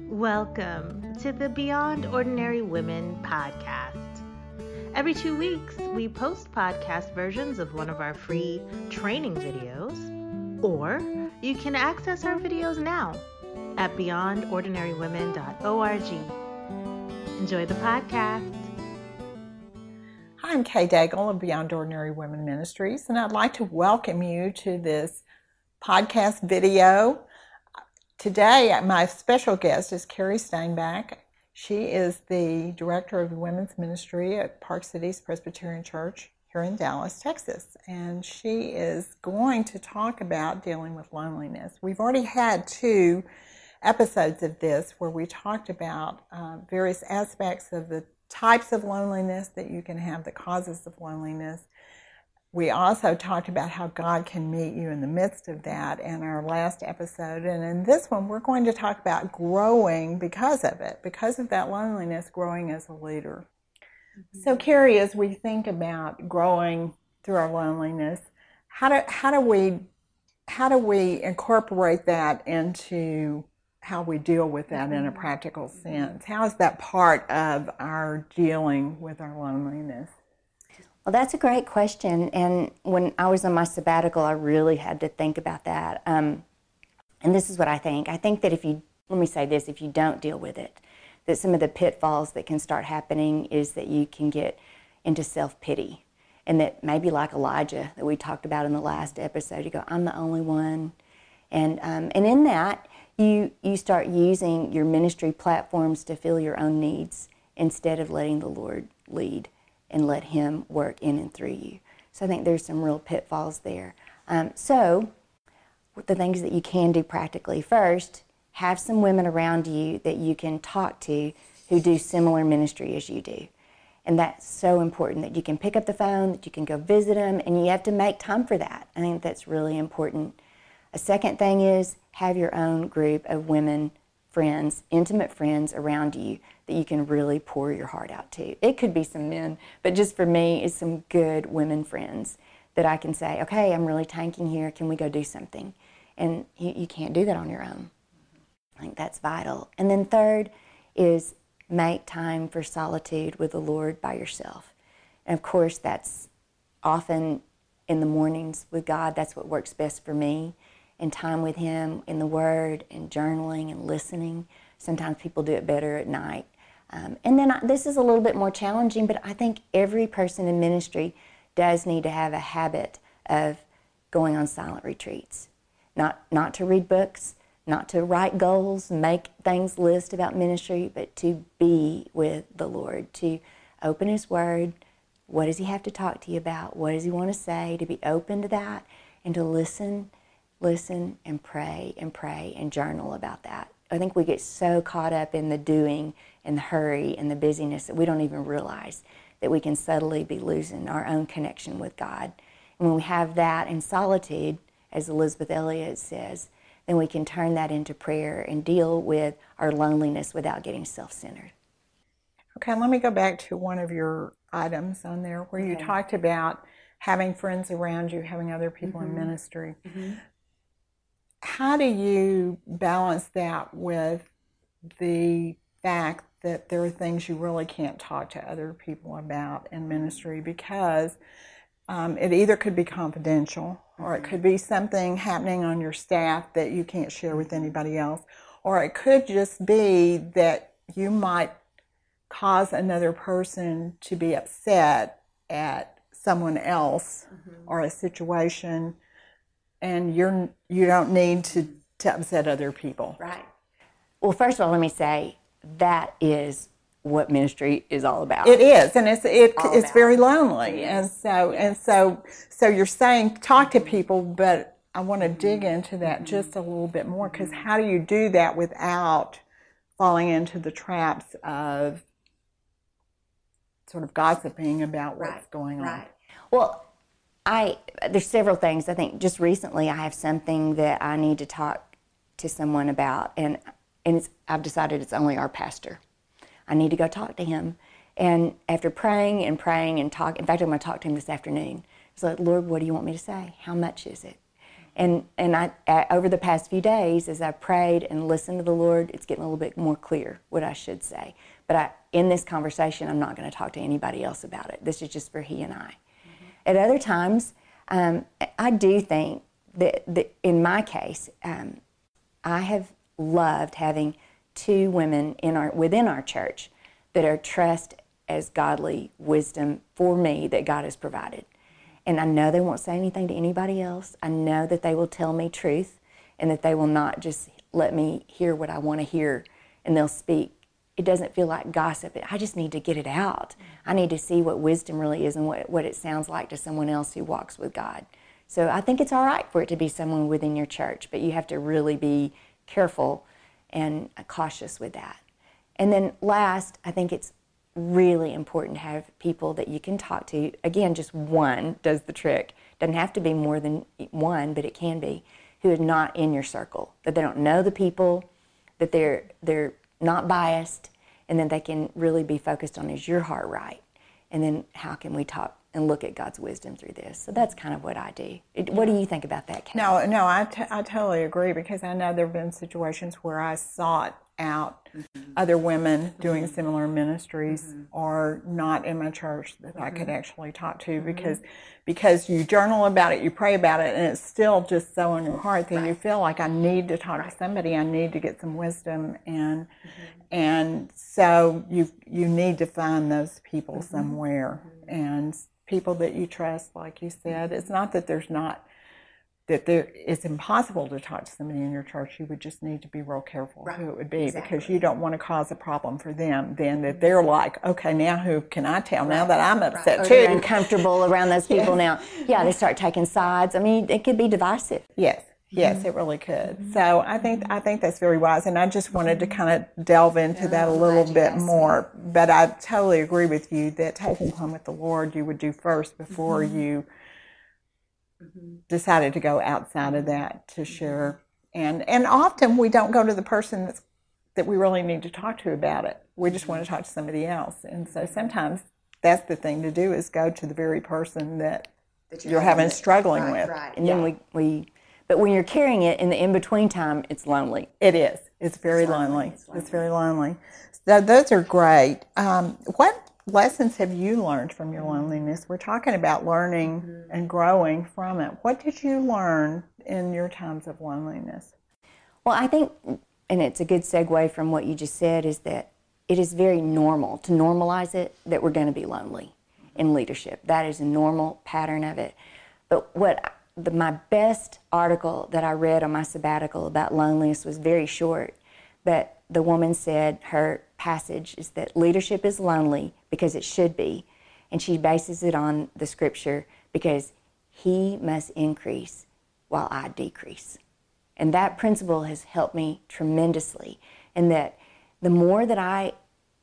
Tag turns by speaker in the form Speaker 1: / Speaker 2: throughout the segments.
Speaker 1: Welcome to the Beyond Ordinary Women podcast. Every 2 weeks, we post podcast versions of one of our free training videos, or you can access our videos now at beyondordinarywomen.org. Enjoy the podcast.
Speaker 2: Hi, I'm Kay Daigle of Beyond Ordinary Women Ministries, and I'd like to welcome you to this podcast video. Today, my special guest is Carrie Steinbach. She is the director of the women's ministry at Park Cities Presbyterian Church here in Dallas, Texas, and she is going to talk about dealing with loneliness. We've already had 2 episodes of this where we talked about various aspects of the types of loneliness that you can have, the causes of loneliness. We also talked about how God can meet you in the midst of that in our last episode. And in this one, we're going to talk about growing because of it, because of that loneliness, growing as a leader. Mm-hmm. So, Carrie, as we think about growing through our loneliness, how do we incorporate that into how we deal with that in a practical sense? How is that part of our dealing with our loneliness?
Speaker 3: Well, that's a great question, and when I was on my sabbatical, I really had to think about that. And this is what I think. I think that if you don't deal with it, that some of the pitfalls that can start happening is that you can get into self-pity, and that maybe like Elijah that we talked about in the last episode, you go, I'm the only one. And in that, you start using your ministry platforms to fill your own needs instead of letting the Lord lead and let Him work in and through you. So I think there's some real pitfalls there. So the things that you can do practically, first, have some women around you that you can talk to who do similar ministry as you do. And that's so important, that you can pick up the phone, that you can go visit them, and you have to make time for that. I think that's really important. A second thing is have your own group of women friends, intimate friends around you that you can really pour your heart out to. It could be some men, but just for me, it's some good women friends that I can say, okay, I'm really tanking here, can we go do something? And you can't do that on your own. I think that's vital. And then third is make time for solitude with the Lord by yourself. And of course, that's often in the mornings with God. That's what works best for me. And time with Him in the Word and journaling and listening. Sometimes people do it better at night. And then this is a little bit more challenging, but I think every person in ministry does need to have a habit of going on silent retreats. Not to read books, not to write goals, make things list about ministry, but to be with the Lord, to open His Word. What does He have to talk to you about? What does He want to say? To be open to that and to listen and pray and journal about that. I think we get so caught up in the doing and the hurry and the busyness that we don't even realize that we can subtly be losing our own connection with God. And when we have that in solitude, as Elizabeth Elliot says, then we can turn that into prayer and deal with our loneliness without getting self-centered.
Speaker 2: Okay, let me go back to one of your items on there where you talked about having friends around you, having other people in ministry. Mm-hmm. How do you balance that with the fact that there are things you really can't talk to other people about in ministry because it either could be confidential or it could be something happening on your staff that you can't share with anybody else, or it could just be that you might cause another person to be upset at someone else or a situation, and you don't need to upset other people.
Speaker 3: Right. Well, first of all, let me say that is what ministry is all about.
Speaker 2: It is, and it's very lonely, and so you're saying talk to people, but I want to dig into that just a little bit more, because how do you do that without falling into the traps of sort of gossiping about what's going on?
Speaker 3: Right. Well, there's several things. I think just recently I have something that I need to talk to someone about, and I've decided it's only our pastor. I need to go talk to him. And after praying and talking, in fact, I'm going to talk to him this afternoon. It's like, Lord, what do you want me to say? How much is it? And over the past few days, as I prayed and listened to the Lord, it's getting a little bit more clear what I should say. But in this conversation, I'm not going to talk to anybody else about it. This is just for he and I. At other times, I do think that in my case, I have loved having two women within our church that are trust as godly wisdom for me that God has provided. And I know they won't say anything to anybody else. I know that they will tell me truth and that they will not just let me hear what I want to hear and they'll speak. It doesn't feel like gossip. I just need to get it out. I need to see what wisdom really is and what it sounds like to someone else who walks with God. So I think it's all right for it to be someone within your church, but you have to really be careful and cautious with that. And then last, I think it's really important to have people that you can talk to. Again, just one does the trick. Doesn't have to be more than one, but it can be, who is not in your circle, that they don't know the people, that they're not biased, and then they can really be focused on, is your heart right? And then how can we talk and look at God's wisdom through this? So that's kind of what I do. What do you think about that, Kate?
Speaker 2: No, I totally agree, because I know there have been situations where I sought out other women doing similar ministries or not in my church that I could actually talk to, because you journal about it, you pray about it, and it's still just so in your heart that you feel like, I need to talk to somebody, I need to get some wisdom, and so you need to find those people somewhere, and people that you trust, like you said. It's not that it's impossible to talk to somebody in your church. You would just need to be real careful who it would be, because you don't want to cause a problem for them. Then that they're like, okay, now who can I tell now that I'm upset too?
Speaker 3: They're uncomfortable around those people now. Yeah, they start taking sides. I mean, it could be divisive.
Speaker 2: Yes, it really could. So I think that's very wise, and I just wanted to kind of delve into that a little bit more. But I totally agree with you that taking time with the Lord you would do first before you decided to go outside of that to share. And often we don't go to the person that we really need to talk to about it. We just want to talk to somebody else. And so sometimes that's the thing to do, is go to the very person that you're struggling with.
Speaker 3: Right. And then but when you're carrying it in the in-between time, it's lonely.
Speaker 2: It is. It's very lonely. It's very lonely. So those are great. What lessons have you learned from your loneliness? We're talking about learning and growing from it. What did you learn in your times of loneliness?
Speaker 3: Well, I think, and it's a good segue from what you just said, is that it is very normal to normalize it that we're going to be lonely in leadership. That is a normal pattern of it. But my best article that I read on my sabbatical about loneliness was very short, but the woman said her passage is that leadership is lonely because it should be, and she bases it on the scripture, because he must increase while I decrease. And that principle has helped me tremendously, and that the more that I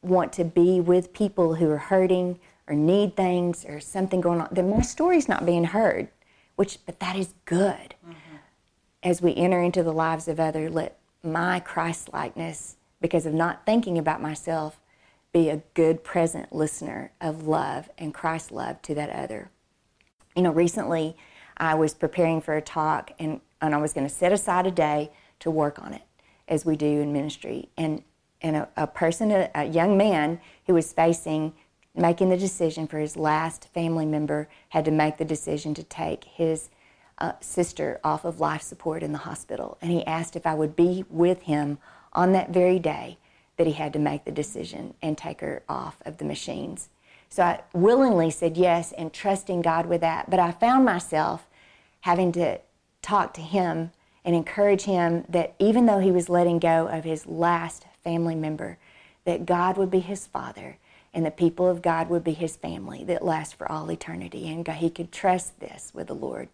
Speaker 3: want to be with people who are hurting or need things or something going on, then my story's not being heard, but that is good. As we enter into the lives of others, let my Christ-likeness, because of not thinking about myself, be a good present listener of love and Christ's love to that other. Recently I was preparing for a talk, and I was going to set aside a day to work on it, as we do in ministry. And a young man who was making the decision for his last family member, had to make the decision to take his sister off of life support in the hospital. And he asked if I would be with him on that very day that he had to make the decision and take her off of the machines. So I willingly said yes, and trusting God with that. But I found myself having to talk to him and encourage him that even though he was letting go of his last family member, that God would be his father, and the people of God would be his family that lasts for all eternity, and he could trust this with the Lord.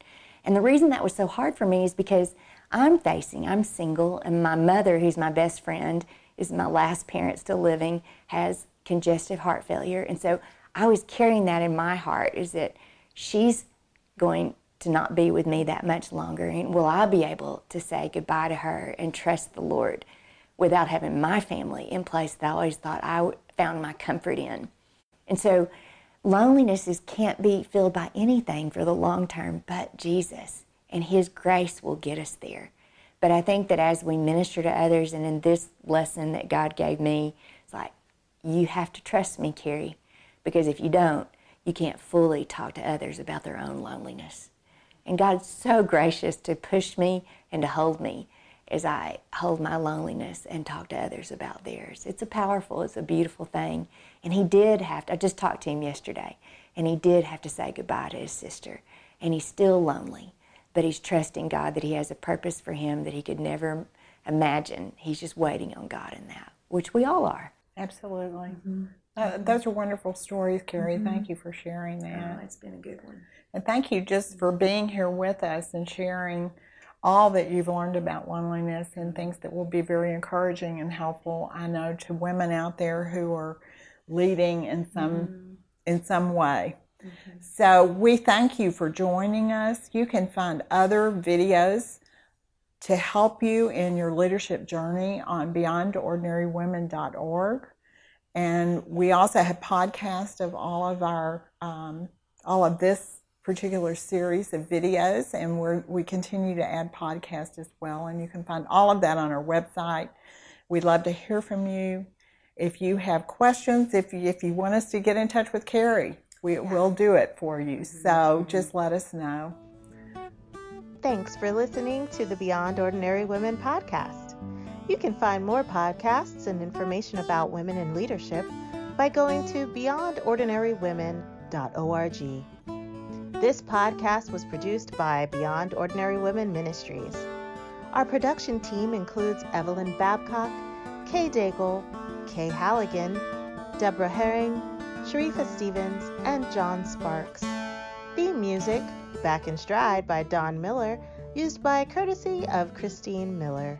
Speaker 3: And the reason that was so hard for me is because I'm single, and my mother, who's my best friend, is my last parent still living, has congestive heart failure. And so I was carrying that in my heart, is that she's going to not be with me that much longer, and will I be able to say goodbye to her and trust the Lord without having my family in place that I always thought I found my comfort in. And so loneliness can't be filled by anything for the long term but Jesus and His grace will get us there. But I think that as we minister to others, and in this lesson that God gave me, it's like, you have to trust me, Carrie, because if you don't, you can't fully talk to others about their own loneliness. And God's so gracious to push me and to hold me as I hold my loneliness and talk to others about theirs. It's a beautiful thing. And He did have to, I just talked to him yesterday, and he did have to say goodbye to his sister. And he's still lonely, but he's trusting God that He has a purpose for him that he could never imagine. He's just waiting on God in that, which we all are.
Speaker 2: Absolutely. Those are wonderful stories, Carrie. Thank you for sharing that.
Speaker 3: It's been a good one.
Speaker 2: And thank you just for being here with us and sharing all that you've learned about loneliness and things that will be very encouraging and helpful, I know, to women out there who are leading in some way. So we thank you for joining us. You can find other videos to help you in your leadership journey on beyondordinarywomen.org. And we also have podcasts of all of this particular series of videos, and we continue to add podcasts as well. And you can find all of that on our website. We'd love to hear from you. If you have questions, if you want us to get in touch with Carrie, we'll do it for you. So just let us know.
Speaker 1: Thanks for listening to the Beyond Ordinary Women podcast. You can find more podcasts and information about women in leadership by going to beyondordinarywomen.org. This podcast was produced by Beyond Ordinary Women Ministries. Our production team includes Evelyn Babcock, Kay Daigle, Kay Halligan, Deborah Herring, Sharifa Stevens, and John Sparks. Theme music, Back in Stride by Don Miller, used by courtesy of Christine Miller.